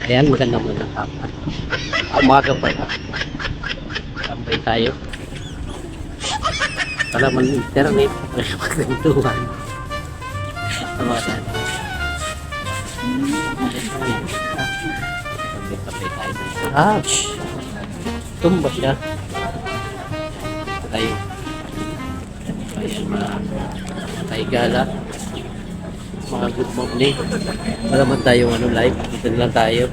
Ayan, magandang umaga pa. Tambay tayo. Wala man internet. Wala magkantuhan. Tamaran. Tambay tayo. Tumba siya. Tayo. Ayan, tayo gala. Mga good morning. Wala man tayong live. Dito na lang tayo.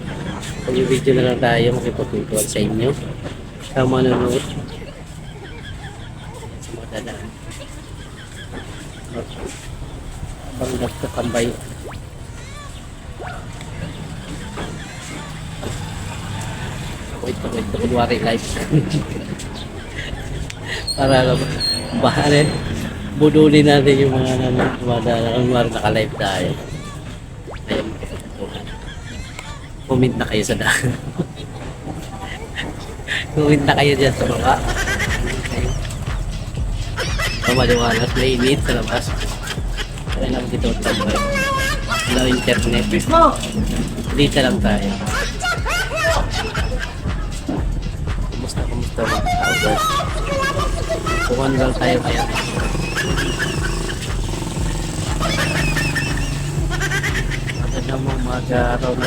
Pag yung video na lang tayo, makipagpuntuan sa inyo. Sa manonood. Sa mga dadaan. Abang nagkakambay. Wait, kunwari live. Para baharin. Budulin natin yung mga kunwari naka-live tayo. Ayun, comment na kayo sa daan. Comment na kayo dyan sa baba. Maliwanag, mainit sa labas. Kaya lang dito tayo. Wala internet. Dito lang tayo. Kumusta mga tao guys? Kuhan lang tayo kaya. Maganda mo mag-araw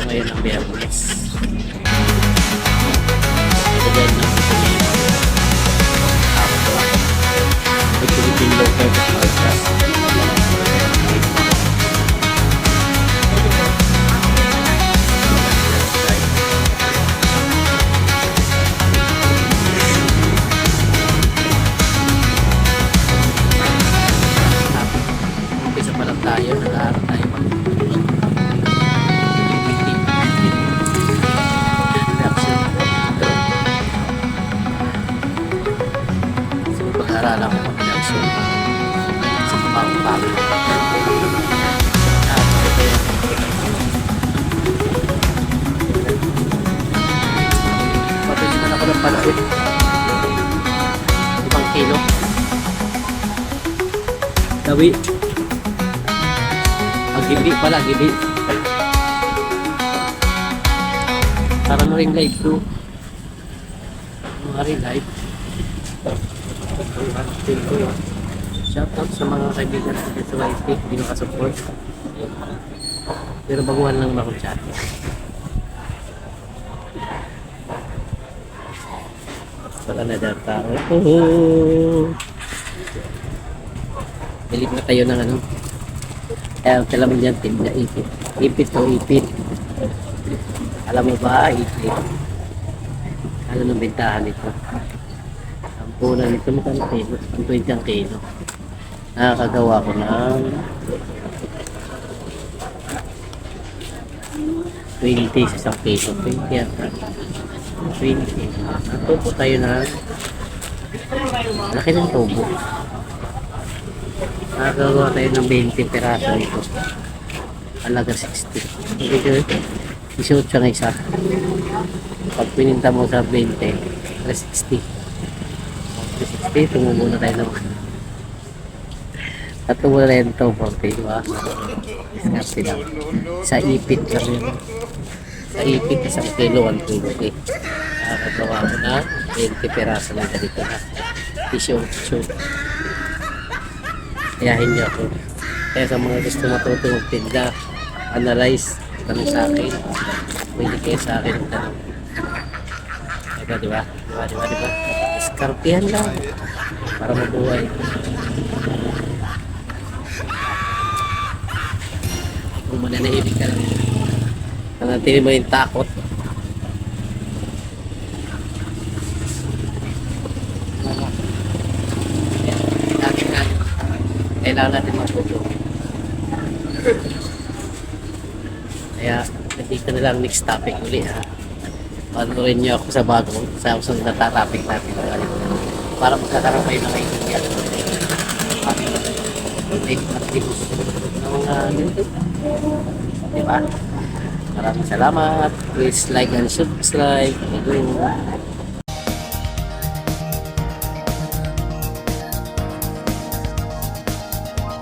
ngayon ng Biyernes. Maganda ng Philippine local podcast. Umpisa pa lang tayo, nag-aaral tayo pag-aaralan ko mag-reaction sa kapag-pag. Patulitan ako ng palait. 5 kilo. Dawi. Gibi pala, gibi. Para mo rin live to. Mga rin live. Shoutout sa mga kaibigan natin sa YT, hindi nakasupport. Pero baguhan lang ako chat. Wala na dyan tao. Bilip na tayo ng ano. Kaya mo dyan, tinda ipit. Ipit o ipit. Alam mo ba, ipit. Ano nang bintahan ito? Una nito magkano kilo? 20 ang kilo. Nakakagawa ko ng 20 sa isang kilo. 20 yan. 20. Natupo tayo na laki ng tubo. Nakakagawa tayo ng 20 peraso nito. Halaga 60. Isuot siya ng isa. Pag pininta mo sa 20, 360. 60, tumubo na tayo naman. At tumubo na ito, 40, diba? Discarte lang. Sa ipit lang yun. Sa ipit, 1 kilo, 1 kilo. Okay. Nakakagawa ko na 20 peraso lang dito na. T-shirt. Kayahin niyo ako. Kaya sa mga gusto matuto magtinda, analyze, tanong sa akin. Pwede kayo sa akin ang tanong. Diba? Skarpihan lang para mabuhay. Kung mananahimik ka lang, nanatili mo yung takot. Kailangan natin matuto. Kaya nandito na lang next topic uli ha. Panuloyin niyo ako sa sa natatapik natin. Para magkakaroon kayo ng kaibigan. Diba? Maraming salamat. Please like and subscribe.